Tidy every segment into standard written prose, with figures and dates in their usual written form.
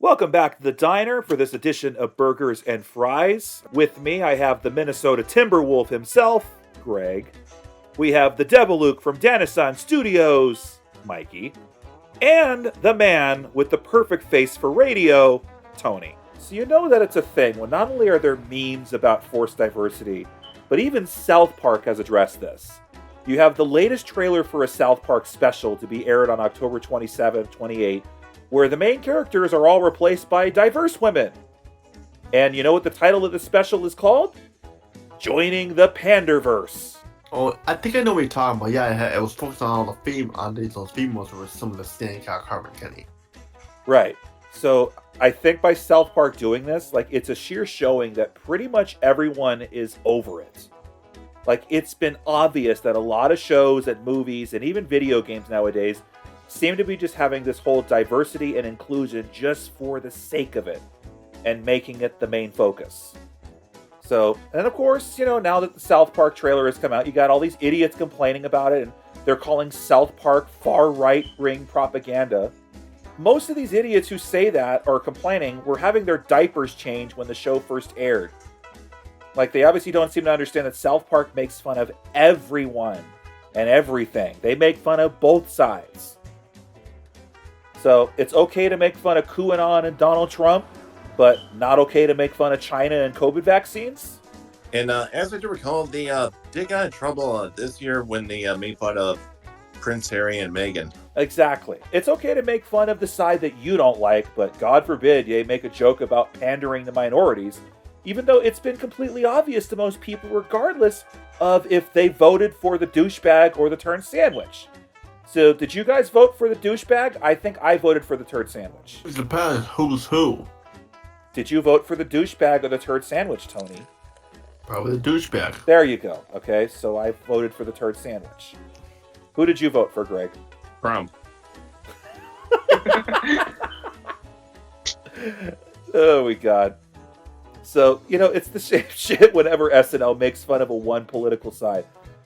Welcome back to the diner for this edition of Burgers and Fries. With me, I have the Minnesota TimberWolf himself, Greg. We have the Deviluke from Danisan Studios, Mikey. And the man with the perfect face for radio, Tony. So you know that it's a thing when not only are there memes about forced diversity, but even South Park has addressed this. You have the latest trailer for a South Park special to be aired on October 27th, 28, where the main characters are all replaced by diverse women. And you know what the title of the special is called? Joining the Panderverse. Oh, I think I know what you're talking about. Yeah, it was focused on all the those females were some of the standing out Harvard Kenny. Right. So I think by South Park doing this, it's a sheer showing that pretty much everyone is over it. It's been obvious that a lot of shows and movies and even video games nowadays seem to be just having this whole diversity and inclusion just for the sake of it and making it the main focus. So, and of course, now that the South Park trailer has come out, you got all these idiots complaining about it, and they're calling South Park far-right-wing propaganda. Most of these idiots who say that or complaining were having their diapers changed when the show first aired. They obviously don't seem to understand that South Park makes fun of everyone and everything. They make fun of both sides. So, it's okay to make fun of QAnon and Donald Trump, but not okay to make fun of China and COVID vaccines? And as I do recall, they did get in trouble this year when they made fun of Prince Harry and Meghan. Exactly. It's okay to make fun of the side that you don't like, but God forbid you make a joke about pandering to minorities, even though it's been completely obvious to most people regardless of if they voted for the douchebag or the turd sandwich. So, did you guys vote for the douchebag? I think I voted for the turd sandwich. It depends who's who. Did you vote for the douchebag or the turd sandwich, Tony? Probably the douchebag. There you go. Okay, so I voted for the turd sandwich. Who did you vote for, Greg? Trump. Oh, my God. So, it's the same shit whenever SNL makes fun of one political side.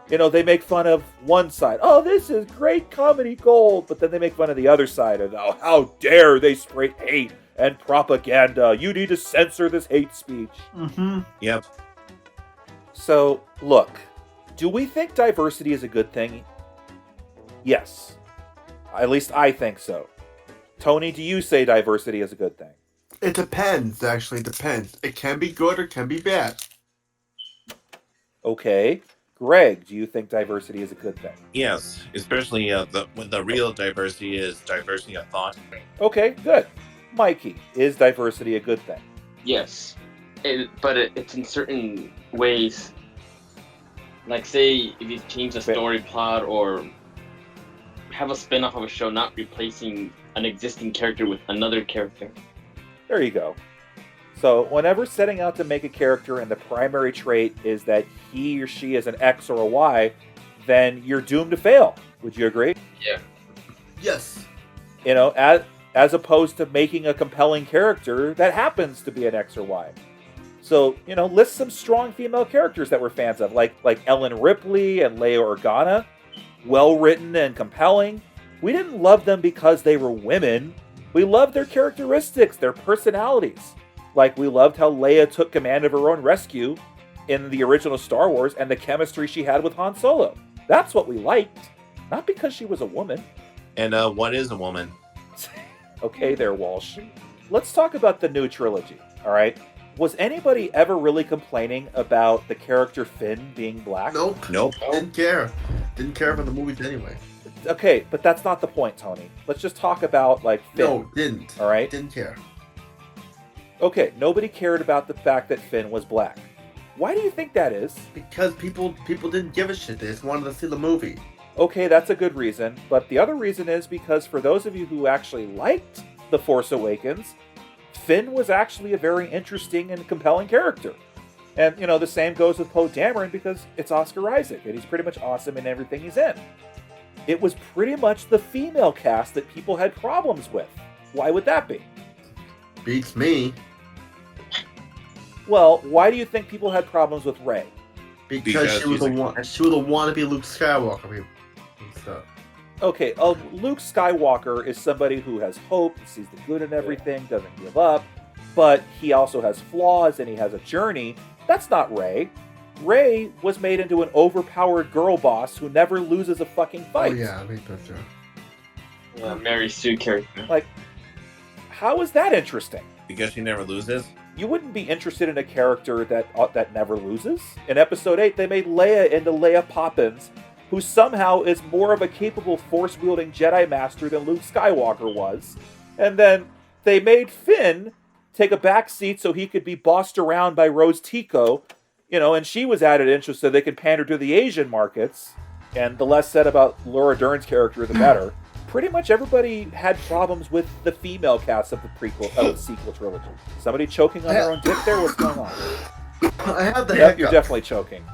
They make fun of one side. Oh, this is great comedy gold. But then they make fun of the other side. And, oh, how dare they spray hate and propaganda. You need to censor this hate speech. Mm-hmm. Yep. So, look. Do we think diversity is a good thing? Yes. At least I think so. Tony, do you say diversity is a good thing? It depends, actually. It depends. It can be good or can be bad. Okay. Greg, do you think diversity is a good thing? Yes, especially when the real diversity is diversity of thought. Okay, good. Mikey, is diversity a good thing? Yes, but it's in certain ways. Say, if you change the story plot or have a spin-off of a show, not replacing an existing character with another character. There you go. So, whenever setting out to make a character and the primary trait is that he or she is an X or a Y, then you're doomed to fail. Would you agree? Yeah. Yes. As opposed to making a compelling character that happens to be an X or Y. So, list some strong female characters that we're fans of, like Ellen Ripley and Leia Organa. Well-written and compelling. We didn't love them because they were women. We loved their characteristics, their personalities. We loved how Leia took command of her own rescue in the original Star Wars and the chemistry she had with Han Solo. That's what we liked. Not because she was a woman. And what is a woman? Okay there, Walsh. Let's talk about the new trilogy, all right? Was anybody ever really complaining about the character Finn being black? Nope. Didn't care. Didn't care for the movies anyway. Okay, but that's not the point, Tony. Let's just talk about, Finn. No, didn't. All right? Didn't care. Okay, nobody cared about the fact that Finn was black. Why do you think that is? Because people didn't give a shit. They just wanted to see the movie. Okay, that's a good reason. But the other reason is because for those of you who actually liked The Force Awakens, Finn was actually a very interesting and compelling character. And, the same goes with Poe Dameron because it's Oscar Isaac, and he's pretty much awesome in everything he's in. It was pretty much the female cast that people had problems with. Why would that be? Beats me. Well, why do you think people had problems with Rey? Because she was a wannabe Luke Skywalker and stuff. okay, Luke Skywalker is somebody who has hope, sees the good in everything, doesn't give up, but he also has flaws and he has a journey. That's not Rey. Rey was made into an overpowered girl boss who never loses a fucking fight. Oh yeah, I think that's true. Yeah, Mary Sue character. Like, how is that interesting? Because she never loses. You wouldn't be interested in a character that never loses. In Episode 8, they made Leia into Leia Poppins, who somehow is more of a capable Force-wielding Jedi Master than Luke Skywalker was. And then they made Finn take a back seat so he could be bossed around by Rose Tico, and she was added in so they could pander to the Asian markets. And the less said about Laura Dern's character, the better. Pretty much everybody had problems with the female cast of the sequel trilogy. Somebody choking on their own dick there? What's going on? I have the Yep, you're definitely choking.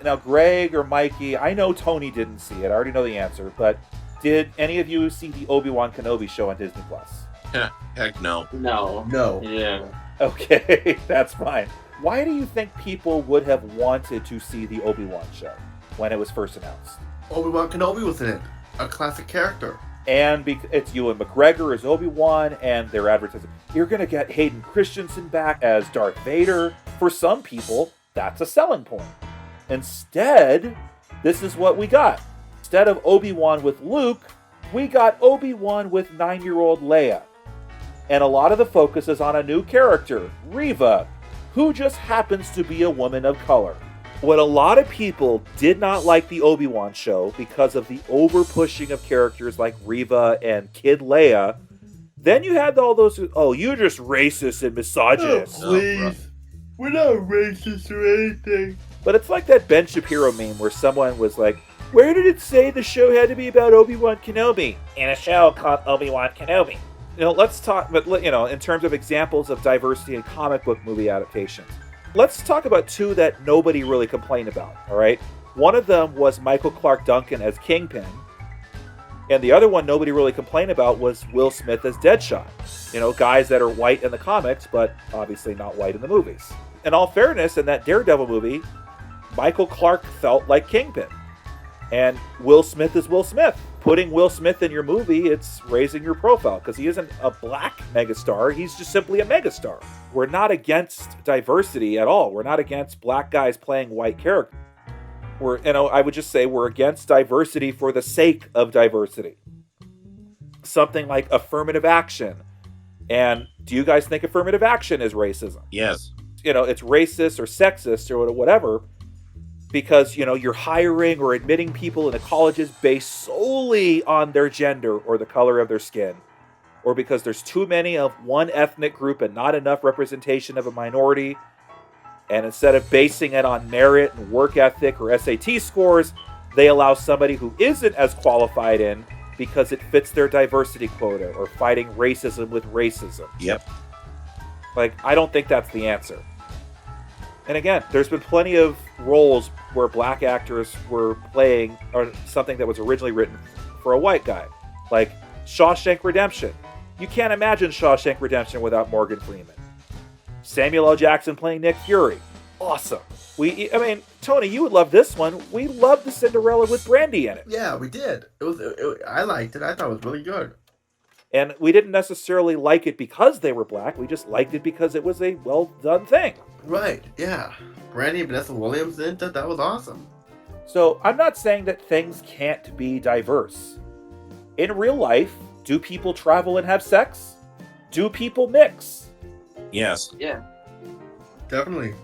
Now Greg or Mikey, I know Tony didn't see it. I already know the answer, but did any of you see the Obi-Wan Kenobi show on Disney Plus? Heck no. No. Yeah. Okay, that's fine. Why do you think people would have wanted to see the Obi-Wan show when it was first announced? Obi-Wan Kenobi was in it. A classic character. And it's Ewan McGregor as Obi-Wan, and they're advertising, you're going to get Hayden Christensen back as Darth Vader. For some people, that's a selling point. Instead, this is what we got. Instead of Obi-Wan with Luke, we got Obi-Wan with 9-year-old Leia. And a lot of the focus is on a new character, Reva, who just happens to be a woman of color. What a lot of people did not like the Obi-Wan show because of the over-pushing of characters like Reva and Kid Leia, then you had all those, you're just racist and misogynist. Oh, please. We're not racist or anything. But it's like that Ben Shapiro meme where someone was like, where did it say the show had to be about Obi-Wan Kenobi? In a show called Obi-Wan Kenobi. Let's talk, but in terms of examples of diversity in comic book movie adaptations. Let's talk about two that nobody really complained about, all right? One of them was Michael Clark Duncan as Kingpin, and the other one nobody really complained about was Will Smith as Deadshot. Guys that are white in the comics, but obviously not white in the movies. In all fairness, in that Daredevil movie, Michael Clark felt like Kingpin, and Will Smith is Will Smith. Putting Will Smith in your movie, it's raising your profile, because he isn't a black megastar, he's just simply a megastar. We're not against diversity at all. We're not against black guys playing white characters. I would just say we're against diversity for the sake of diversity. Something like affirmative action. And do you guys think affirmative action is racism? Yes. It's racist or sexist or whatever, because, you're hiring or admitting people into colleges based solely on their gender or the color of their skin, or because there's too many of one ethnic group and not enough representation of a minority, and instead of basing it on merit and work ethic or SAT scores, they allow somebody who isn't as qualified in because it fits their diversity quota, or fighting racism with racism. Yep. I don't think that's the answer. And again, there's been plenty of roles where black actors were playing or something that was originally written for a white guy. Like Shawshank Redemption. You can't imagine Shawshank Redemption without Morgan Freeman. Samuel L. Jackson playing Nick Fury. Awesome. Tony, you would love this one. We love the Cinderella with Brandy in it. Yeah, we did. I liked it. I thought it was really good. And we didn't necessarily like it because they were black. We just liked it because it was a well-done thing. Right, yeah. Brandy and Vanessa Williams in it. That was awesome. So I'm not saying that things can't be diverse. In real life, do people travel and have sex? Do people mix? Yes. Yeah. Definitely.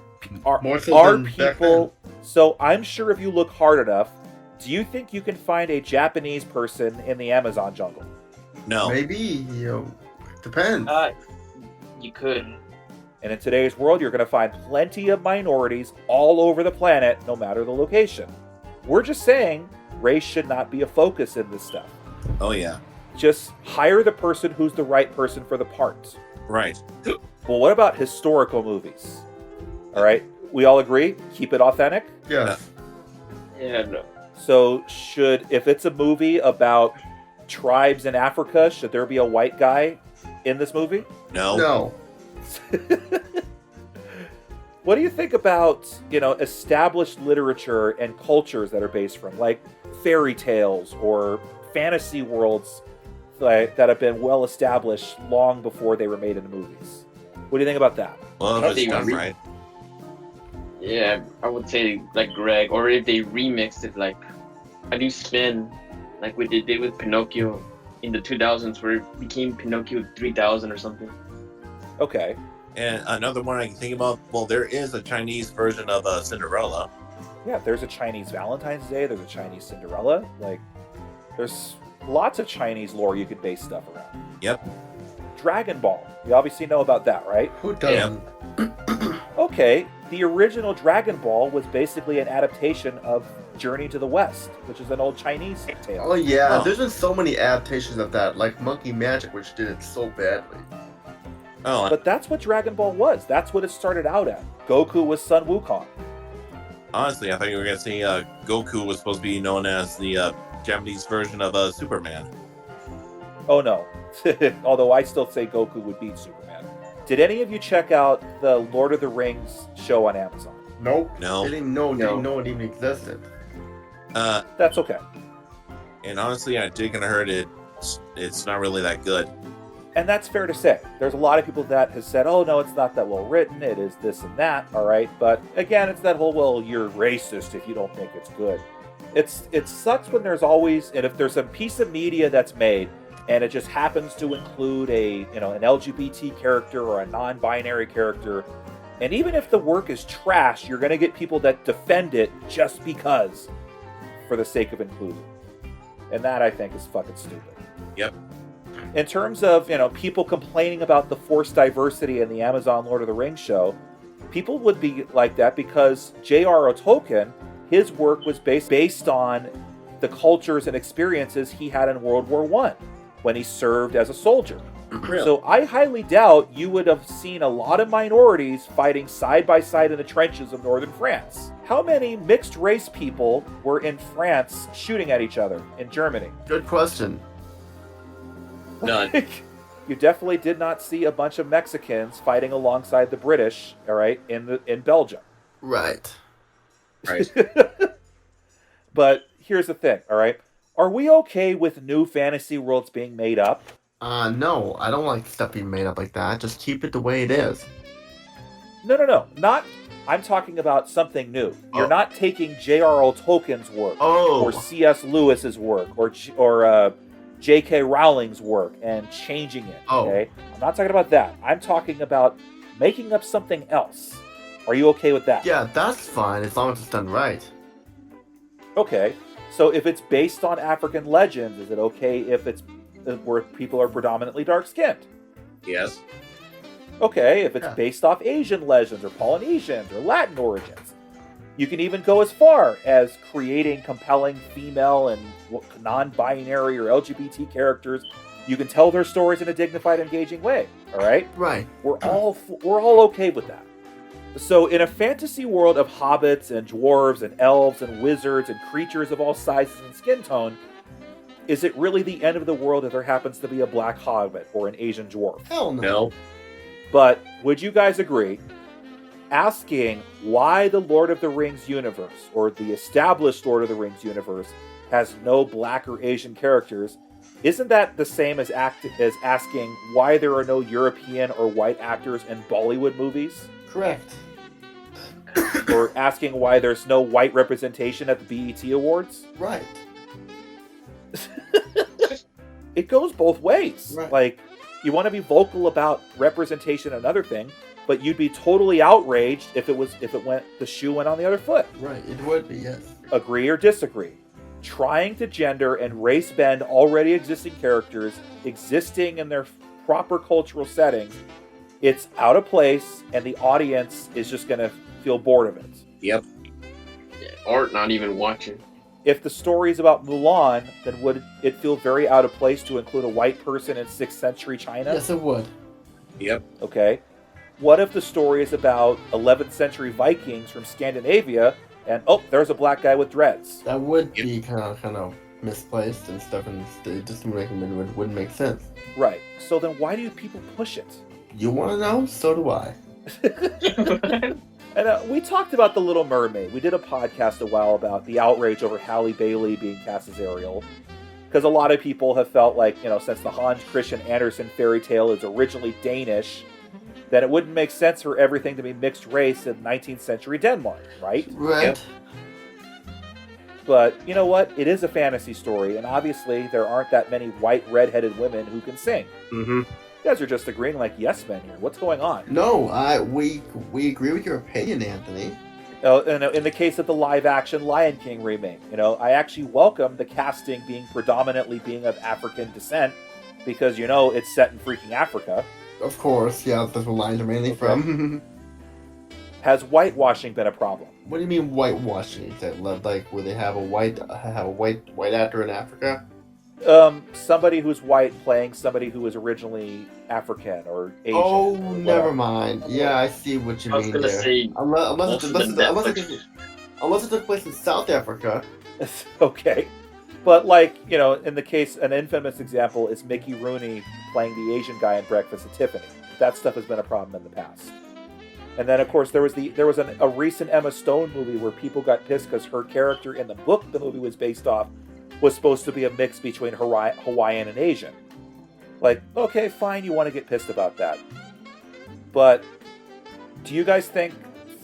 More so than people... So I'm sure if you look hard enough, do you think you can find a Japanese person in the Amazon jungle? No. Maybe, depends. You could. And in today's world, you're going to find plenty of minorities all over the planet, no matter the location. We're just saying race should not be a focus in this stuff. Oh, yeah. Just hire the person who's the right person for the part. Right. Well, what about historical movies? All right, we all agree? Keep it authentic? Yes. Yeah, no. So if it's a movie about tribes in Africa, should there be a white guy in this movie? No. No. What do you think about, established literature and cultures that are based from, like, fairy tales or fantasy worlds that have been well established long before they were made into movies. What do you think about that? Well, if it's done right. Yeah, I would say like Greg, or if they remixed it like a new spin, like what they did with Pinocchio in the 2000s, where it became Pinocchio 3000 or something. Okay. And another one I can think about, well, there is a Chinese version of Cinderella. Yeah, there's a Chinese Valentine's Day, there's a Chinese Cinderella. Like, there's lots of Chinese lore you could base stuff around. Yep. Dragon Ball. You obviously know about that, right? Who doesn't? Okay, the original Dragon Ball was basically an adaptation of Journey to the West, which is an old Chinese tale. Oh yeah, Oh. there's been so many adaptations of that, like Monkey Magic, which did it so badly. Oh, But that's what Dragon Ball was. That's what it started out at. Goku was Sun Wukong. honestly, I thought you were going to say Goku was supposed to be known as the Japanese version of Superman. Oh no. Although I still say Goku would beat Superman. Did any of you check out the Lord of the Rings show on Amazon? Nope. No. They didn't know it even existed. That's okay. And honestly, I did kind of heard it's not really that good. And that's fair to say. There's a lot of people that has said, oh no, it's not that well written, it is this and that, alright? But again, it's that whole, well, you're racist if you don't think it's good. It sucks when there's always, and if there's a piece of media that's made, and it just happens to include an LGBT character or a non-binary character, and even if the work is trash, you're gonna get people that defend it just because, for the sake of inclusion. And that, I think, is fucking stupid. Yep. In terms of, people complaining about the forced diversity in the Amazon Lord of the Rings show, people would be like that because J.R.R. Tolkien, his work was based on the cultures and experiences he had in World War I when he served as a soldier. Really? So I highly doubt you would have seen a lot of minorities fighting side by side in the trenches of northern France. How many mixed race people were in France shooting at each other in Germany? Good question. None. You definitely did not see a bunch of Mexicans fighting alongside the British, all right, in Belgium. Right. Right. But here's the thing, all right? Are we okay with new fantasy worlds being made up? No, I don't like stuff being made up like that. Just keep it the way it is. No. Not. I'm talking about something new. You're Oh. not taking J.R.R. Tolkien's work Oh. or C.S. Lewis's work or J.K. Rowling's work and changing it. Oh. Okay, I'm not talking about that. I'm talking about making up something else. Are you okay with that? Yeah, that's fine as long as it's done right. Okay. So if it's based on African legends, is it okay if it's where people are predominantly dark-skinned? Yes. Okay, if it's Yeah. based off Asian legends or Polynesians or Latin origins. You can even go as far as creating compelling female and non-binary or LGBT characters. You can tell their stories in a dignified, engaging way. All right, Right. we're all okay with that. So, in a fantasy world of hobbits and dwarves and elves and wizards and creatures of all sizes and skin tone, is it really the end of the world if there happens to be a black hobbit or an Asian dwarf? Hell no. No. But would you guys agree? Asking why the Lord of the Rings universe, or the established Lord of the Rings universe, has no black or Asian characters, isn't that the same as asking why there are no European or white actors in Bollywood movies? Correct. Or asking why there's no white representation at the BET Awards? Right. It goes both ways. Right. Like, you want to be vocal about representation, another thing, but you'd be totally outraged if the shoe went on the other foot. Right. It would be, yes. Agree or disagree? Trying to gender and race bend already existing characters existing in their proper cultural settings, it's out of place, and the audience is just going to feel bored of it. Yep. Yeah, or not even watching. If the story is about Mulan, then would it feel very out of place to include a white person in 6th century China? Yes, it would. Yep. Okay. What if the story is about 11th century Vikings from Scandinavia, and there's a black guy with dreads? That would be kind of misplaced and stuff, and it just wouldn't make sense. Right. So then why do people push it? You want to know? So do I. And we talked about The Little Mermaid. We did a podcast a while about the outrage over Halle Bailey being cast as Ariel. Because a lot of people have felt like, since the Hans Christian Andersen fairy tale is originally Danish, then it wouldn't make sense for everything to be mixed race in 19th century Denmark, right? Right. Yep. But you know what? It is a fantasy story, and obviously there aren't that many white red-headed women who can sing. Mm-hmm. You guys are just agreeing like yes men here. What's going on? No, we agree with your opinion, Anthony. In the case of the live-action Lion King remake, I actually welcome the casting being predominantly of African descent because, it's set in freaking Africa. Of course, yeah, that's where lines are mainly from. Has whitewashing been a problem? What do you mean whitewashing? Is that like where they have a white actor in Africa? Somebody who's white playing somebody who was originally African or Asian. Oh, or never mind. Yeah, I see what you I was mean gonna there. say, Unless it took place in South Africa. Okay. But in the case, an infamous example is Mickey Rooney playing the Asian guy in Breakfast at Tiffany. That stuff has been a problem in the past. And then, of course, there was a recent Emma Stone movie where people got pissed because her character in the book the movie was based off was supposed to be a mix between Hawaiian and Asian. Okay, fine, you want to get pissed about that. But do you guys think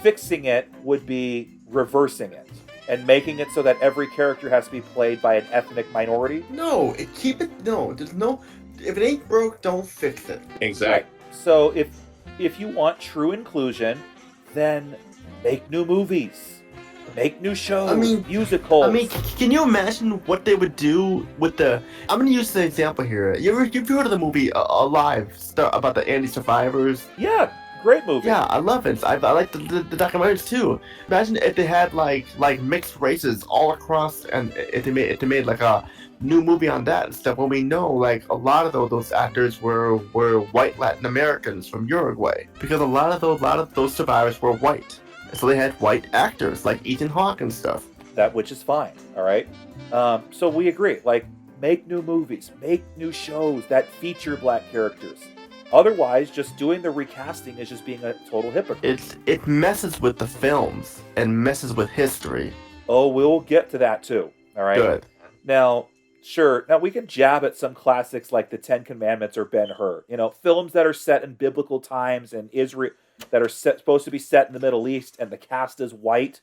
fixing it would be reversing it and making it so that every character has to be played by an ethnic minority? No, keep it. No, there's no. If it ain't broke, don't fix it. Exactly. Right. So if you want true inclusion, then make new movies, make new shows, musicals. Can you imagine what they would do with the? I'm gonna use an example here. You've heard of the movie Alive about the Andy survivors? Yeah, great movie. Yeah, I love it. I like the documentaries too. Imagine if they had like mixed races all across, and if they made like a new movie on that and stuff. When we know a lot of those actors were white Latin Americans from Uruguay, because a lot of those survivors were white, so they had white actors like Ethan Hawke and stuff. Which is fine. All right. So we agree. Make new movies, make new shows that feature black characters. Otherwise, just doing the recasting is just being a total hypocrite. It messes with the films and messes with history. Oh, we'll get to that too. All right. Good. Now, sure. Now we can jab at some classics like The Ten Commandments or Ben-Hur. Films that are set in biblical times and Israel that are supposed to be set in the Middle East, and the cast is white.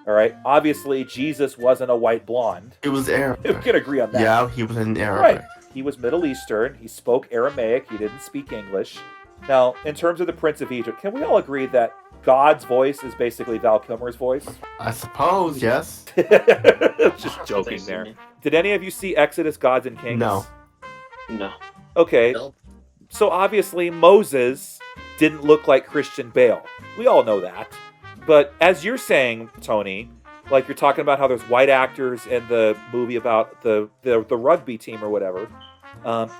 All right. Obviously, Jesus wasn't a white blonde. It was Arabic. We can agree on that. Yeah, he was in Arabic. Right. He was Middle Eastern. He spoke Aramaic. He didn't speak English. Now, in terms of the Prince of Egypt, can we all agree that God's voice is basically Val Kilmer's voice? I suppose, yes. Just joking there. Did any of you see Exodus, Gods and Kings? No. No. Okay. Nope. So obviously Moses didn't look like Christian Bale. We all know that. But as you're saying, Tony, you're talking about how there's white actors in the movie about the rugby team or whatever.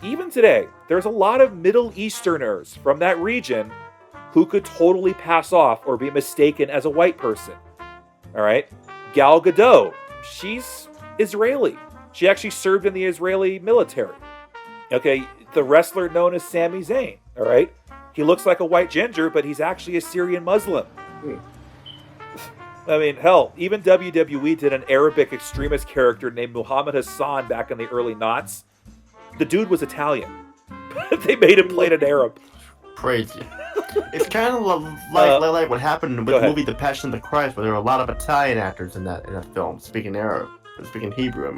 Even today, there's a lot of Middle Easterners from that region who could totally pass off or be mistaken as a white person. All right? Gal Gadot, she's Israeli. She actually served in the Israeli military. Okay, the wrestler known as Sami Zayn. All right? He looks like a white ginger, but he's actually a Syrian Muslim. Hell, even WWE did an Arabic extremist character named Muhammad Hassan back in the early noughts. The dude was Italian. They made him play an Arab. Crazy. It's kind of like what happened with the movie The Passion of the Christ, where there were a lot of Italian actors in that film, speaking Arab, speaking Hebrew,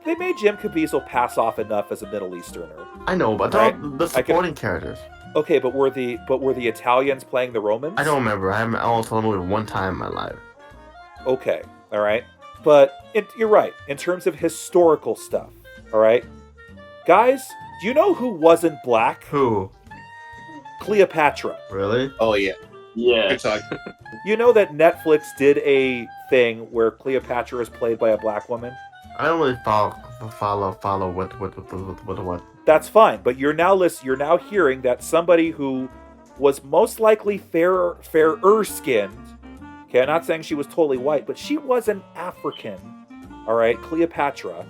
They made Jim Caviezel pass off enough as a Middle Easterner. I know, but Right. the supporting characters. Okay, but were the Italians playing the Romans? I don't remember. I only saw the movie one time in my life. Okay, all right. But you're right. In terms of historical stuff, all right? Guys, do you know who wasn't black? Who? Cleopatra. Really? Oh yeah. Yeah. Good talk. You know that Netflix did a thing where Cleopatra is played by a black woman? I don't really follow what. That's fine, but you're now hearing that somebody who was most likely fairer skinned. Okay, I'm not saying she was totally white, but she was an African. All right, Cleopatra.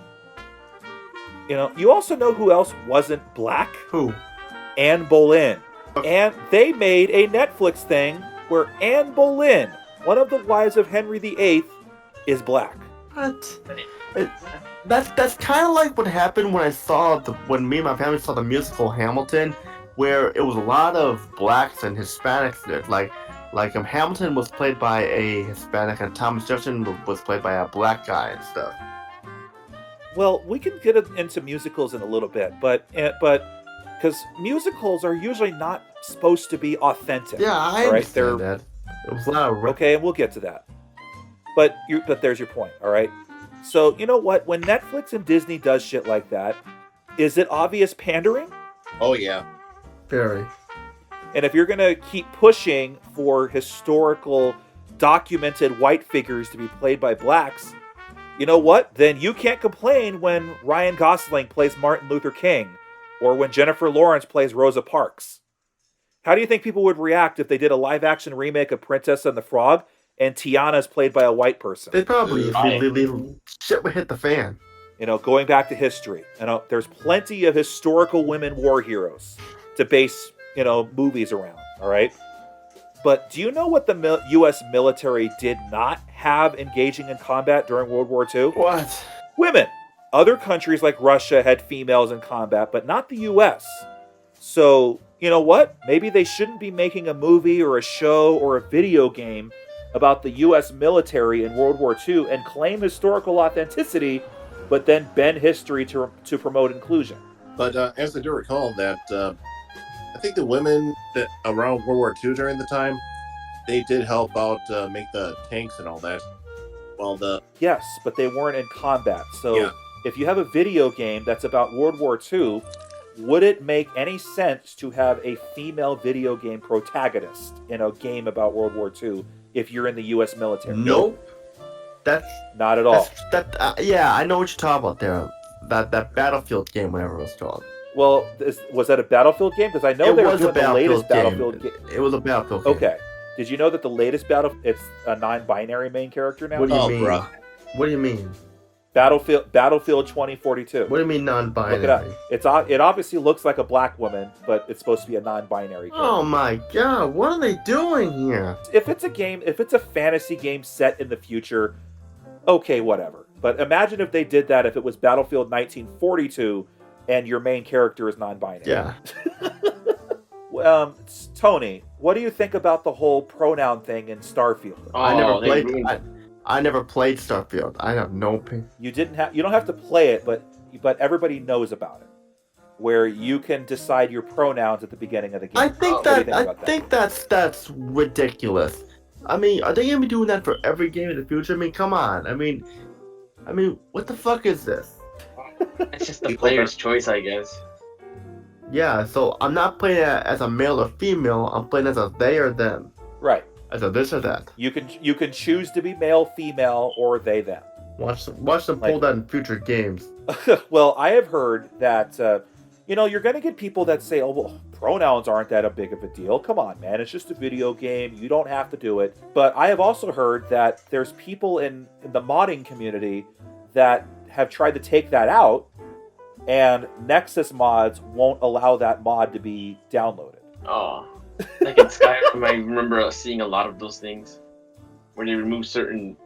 You also know who else wasn't black? Who? Anne Boleyn. And they made a Netflix thing where Anne Boleyn, one of the wives of Henry VIII, is black. What? That's kind of like what happened when me and my family saw the musical Hamilton, where it was a lot of blacks and Hispanics in it. Hamilton was played by a Hispanic and Thomas Jefferson was played by a black guy and stuff. Well, we can get into musicals in a little bit, but because musicals are usually not supposed to be authentic. Yeah, I understand that. It was a lot of okay, and we'll get to that. But there's your point, all right? So, you know what? When Netflix and Disney does shit like that, is it obvious pandering? Oh, yeah. Very. And if you're going to keep pushing for historical, documented white figures to be played by blacks, you know what? Then you can't complain when Ryan Gosling plays Martin Luther King or when Jennifer Lawrence plays Rosa Parks. How do you think people would react if they did a live-action remake of Princess and the Frog and Tiana is played by a white person? They probably shit would hit the fan. You know, going back to history, there's plenty of historical women war heroes to base, movies around, all right? But do you know what the U.S. military did not have engaging in combat during World War II? What? Women. Other countries like Russia had females in combat, but not the U.S. So, you know what? Maybe they shouldn't be making a movie or a show or a video game about the U.S. military in World War II and claim historical authenticity, but then bend history to promote inclusion. But as I do recall that, I think the women that around World War II during the time, they did help out make the tanks and all that. Yes, but they weren't in combat. So if you have a video game that's about World War II, would it make any sense to have a female video game protagonist in a game about World War II if you're in the U.S. military? Nope. That's not at all. Yeah, I know what you're talking about there. That Battlefield game, whatever it was called. Well, was that a Battlefield game? Because I know they were doing the latest Battlefield game. It was a Battlefield game. Okay. Did you know that the latest it's a non-binary main character now? What do you mean? Bro. What do you mean? Battlefield 2042. What do you mean non-binary? Look it up. It obviously looks like a black woman, but it's supposed to be a non-binary character. Oh my god, what are they doing here? If it's a fantasy game set in the future, okay, whatever. But imagine if they did that if it was Battlefield 1942 and your main character is non-binary. Yeah. Tony, what do you think about the whole pronoun thing in Starfield? I never played Starfield. I have no opinion. You don't have to play it, but everybody knows about it. Where you can decide your pronouns at the beginning of the game. I think that's ridiculous. I mean, are they gonna be doing that for every game in the future? I mean, come on. I mean, what the fuck is this? It's just the player's choice, I guess. Yeah, so I'm not playing as a male or female. I'm playing as a they or them. Right. As a this or that. You can choose to be male, female, or they, them. Watch them pull that in future games. Well, I have heard that you're going to get people that say, "Oh, well, pronouns aren't that big of a deal. Come on, man, it's just a video game. You don't have to do it." But I have also heard that there's people in the modding community that have tried to take that out, and Nexus mods won't allow that mod to be downloaded. Oh. Like in Skyrim, I remember seeing a lot of those things where they remove certain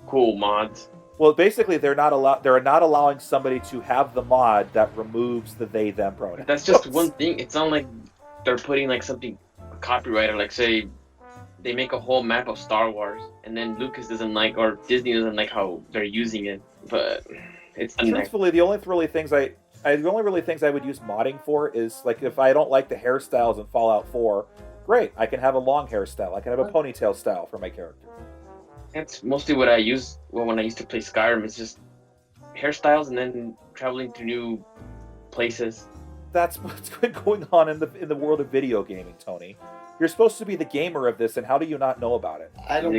cool mods. Well, basically, they're not allowing somebody to have the mod that removes the they them pronoun. That's just one thing. It's not like they're putting like something copyrighted. Like say they make a whole map of Star Wars, and then Lucas doesn't like or Disney doesn't like how they're using it. But it's truthfully the only really things I would use modding for is like if I don't like the hairstyles in Fallout 4, great, I can have a long hairstyle. I can have a ponytail style for my character. That's mostly what I use when I used to play Skyrim. It's just hairstyles and then traveling to new places. That's what's been going on in the world of video gaming, Tony. You're supposed to be the gamer of this, and how do you not know about it? I don't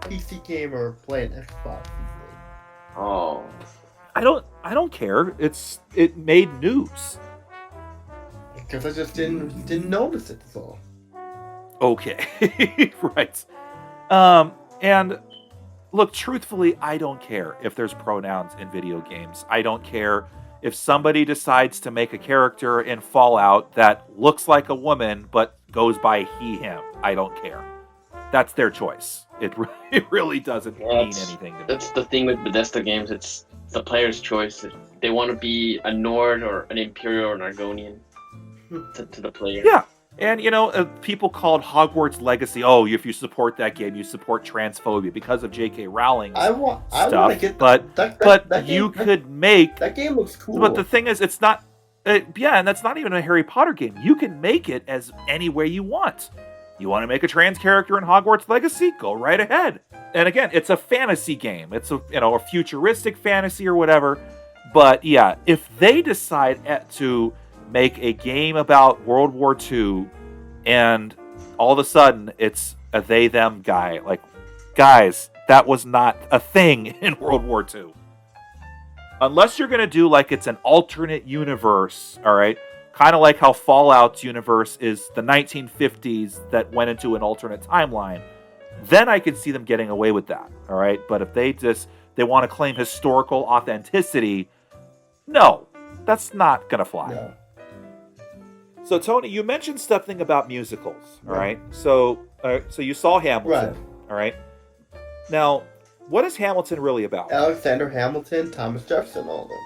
PC game or play an Xbox. Oh. I don't care. It made news. Because I just didn't notice it. That's all. Okay, right. And look, truthfully, I don't care if there's pronouns in video games. I don't care if somebody decides to make a character in Fallout that looks like a woman but goes by he, him. I don't care. that's their choice. It really doesn't mean anything to me. That's the thing with Bethesda games. It's the player's choice. If they want to be a Nord or an Imperial or an Argonian to the player. Yeah. And, people called Hogwarts Legacy, if you support that game, you support transphobia because of J.K. Rowling's stuff. But you could make... That game looks cool. But the thing is, it's not... and that's not even a Harry Potter game. You can make it as any way you want. You want to make a trans character in Hogwarts Legacy? Go right ahead. And again, it's a fantasy game. It's a futuristic fantasy or whatever. But yeah, if they decide to make a game about World War II and all of a sudden it's a they-them guy, like, guys, that was not a thing in World War II. Unless you're going to do like it's an alternate universe, all right? Kind of like how Fallout's universe is the 1950s that went into an alternate timeline. Then I could see them getting away with that, all right? But if they want to claim historical authenticity, no, that's not going to fly. Yeah. So, Tony, you mentioned something about musicals, all right? So you saw Hamilton, all right? Now, what is Hamilton really about? Alexander Hamilton, Thomas Jefferson, all of them.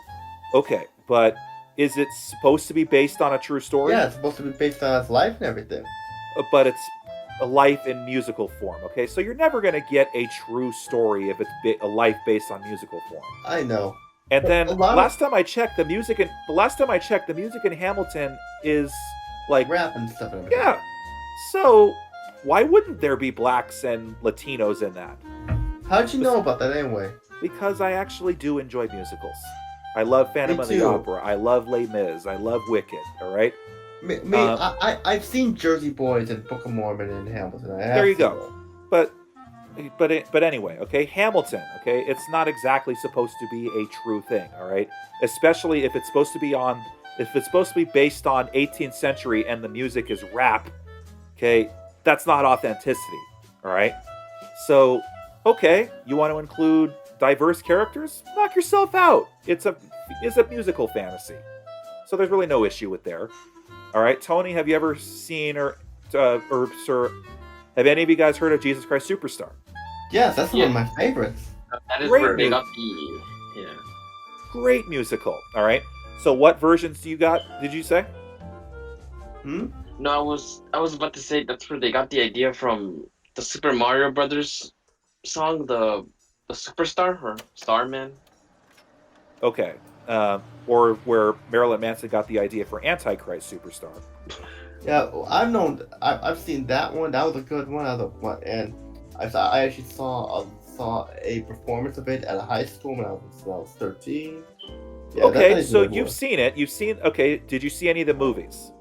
Okay, but is it supposed to be based on a true story? Yeah, it's supposed to be based on his life and everything. But it's a life in musical form, okay? So you're never going to get a true story if it's a life based on musical form. I know. And then last time I checked, the music in Hamilton is like rap and stuff. Yeah. So why wouldn't there be blacks and Latinos in that? How'd you know about that anyway? Because I actually do enjoy musicals. I love Phantom of the Opera. I love Les Mis. I love Wicked. All right. I've seen Jersey Boys and Book of Mormon and Hamilton. There you go. But anyway, okay, Hamilton, okay, it's not exactly supposed to be a true thing, all right? Especially if it's supposed to be based on 18th century and the music is rap, okay, that's not authenticity, all right? So, okay, you want to include diverse characters? Knock yourself out. It's a musical fantasy. So there's really no issue with there. All right, Tony, have you ever seen or sir, have any of you guys heard of Jesus Christ Superstar? Yes, that's one of my favorites. That is where they got the Great musical. All right. So what versions did you say? No, I was about to say that's where they got the idea from the Super Mario Brothers song, the Superstar or Starman. Okay. Or where Marilyn Manson got the idea for Antichrist Superstar. Yeah, I've seen that one. That was a good one. And I actually saw a performance of it at a high school when I was 13. Yeah, okay, so you've seen it. Okay, did you see any of the movies?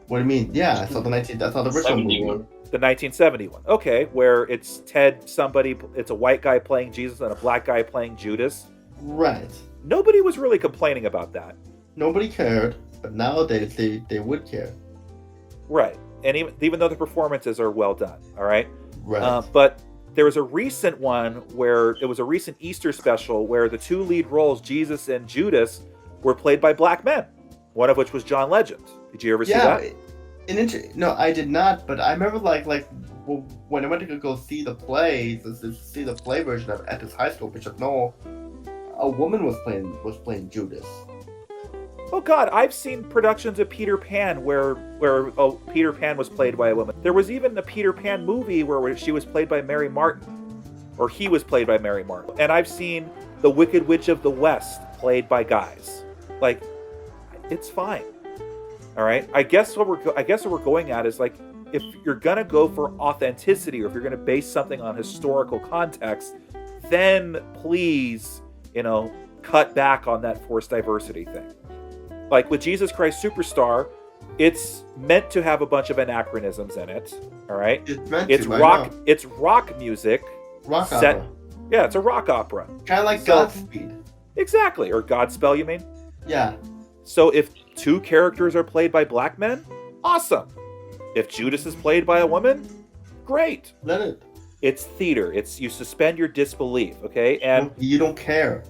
What do you mean? Yeah, I saw the original movie. The 1970 one. Okay, where it's it's a white guy playing Jesus and a black guy playing Judas. Right. Nobody was really complaining about that. Nobody cared, but nowadays they would care. Right, and even though the performances are well done, all right? Right. But there was a recent one where it was a recent Easter special where the two lead roles, Jesus and Judas, were played by black men. One of which was John Legend. Did you ever see that? No, I did not. But I remember when I went to go see the play, see the play version of at this high school, Bishop Noel, a woman was playing Judas. Oh God, I've seen productions of Peter Pan where Peter Pan was played by a woman. There was even the Peter Pan movie where she was played by Mary Martin, or he was played by Mary Martin. And I've seen The Wicked Witch of the West played by guys. Like, it's fine. All right. I guess what we're going at is like, if you're gonna go for authenticity, or if you're gonna base something on historical context, then please, cut back on that forced diversity thing. Like with Jesus Christ Superstar, it's meant to have a bunch of anachronisms in it. All right, it's rock music. Rock opera. Yeah, it's a rock opera. Kind of like Godspeed. Exactly, or Godspell, you mean? Yeah. So if two characters are played by black men, awesome. If Judas is played by a woman, great. Let it. It's theater. You suspend your disbelief, okay? And you don't care.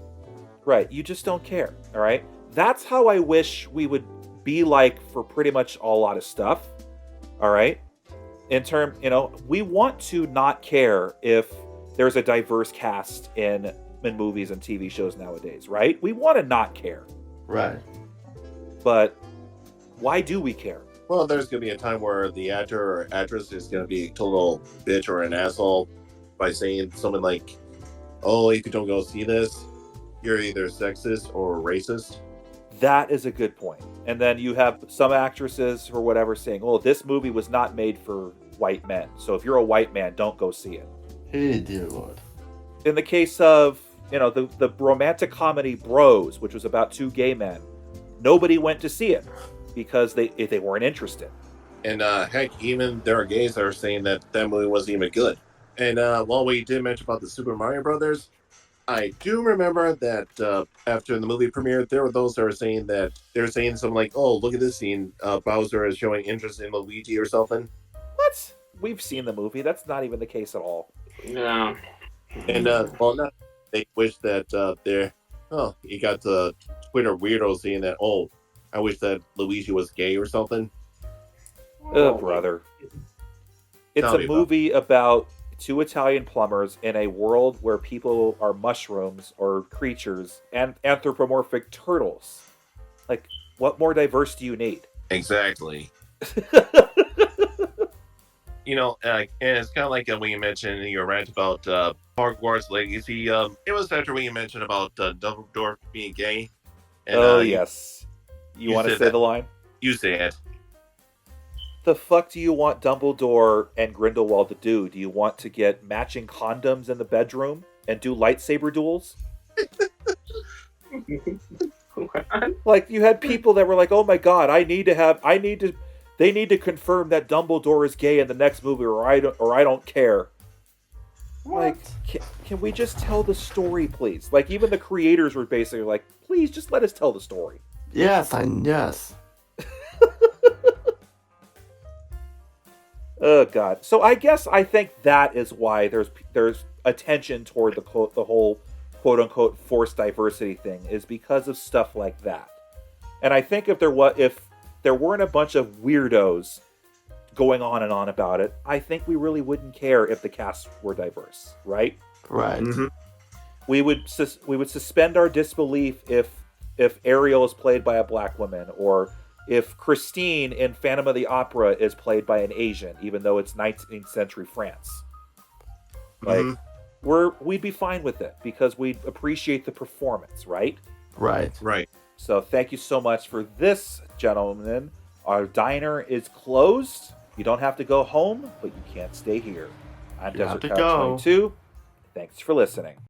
Right, you just don't care, all right? That's how I wish we would be like for pretty much a lot of stuff, all right? we want to not care if there's a diverse cast in movies and TV shows nowadays, right? We want to not care. Right. But why do we care? Well, there's going to be a time where the actor or actress is going to be a total bitch or an asshole by saying something like, oh, if you don't go see this, you're either sexist or racist. That is a good point. And then you have some actresses or whatever saying, oh, this movie was not made for white men. So if you're a white man, don't go see it. Hey, dear Lord. In the case of, the romantic comedy Bros, which was about two gay men, nobody went to see it because they weren't interested. And heck, even there are gays that are saying that movie wasn't even good. And while we did mention about the Super Mario Brothers, I do remember that after the movie premiered, there were those that were saying something like, oh, look at this scene. Bowser is showing interest in Luigi or something. What? We've seen the movie. That's not even the case at all. No. And, they wish that you got the Twitter weirdos saying that, oh, I wish that Luigi was gay or something. Oh, brother. It's a movie about two Italian plumbers in a world where people are mushrooms or creatures and anthropomorphic turtles. Like, what more diverse do you need? Exactly. And it's kind of like when you mentioned in your rant about Hogwarts Legacy. It was after when you mentioned about Dumbledore being gay. And, yes. You want to say the line? You say it. The fuck do you want Dumbledore and Grindelwald to do? Do you want to get matching condoms in the bedroom and do lightsaber duels? Like, you had people that were like, oh my god, they need to confirm that Dumbledore is gay in the next movie or I don't care. What? Like, can we just tell the story, please? Like, even the creators were basically like, please just let us tell the story. Yes. Oh god. So I think that is why there's attention toward the whole quote unquote forced diversity thing, is because of stuff like that. And I think if there weren't a bunch of weirdos going on and on about it, I think we really wouldn't care if the cast were diverse, right? Right. Mm-hmm. We would suspend our disbelief if Ariel is played by a black woman, or if Christine in Phantom of the Opera is played by an Asian, even though it's 19th century France. Like, we'd be fine with it because we appreciate the performance, right? Right. So thank you so much for this, gentlemen. Our diner is closed. You don't have to go home, but you can't stay here. I'm You have Desert to Cow go. 22. Thanks for listening.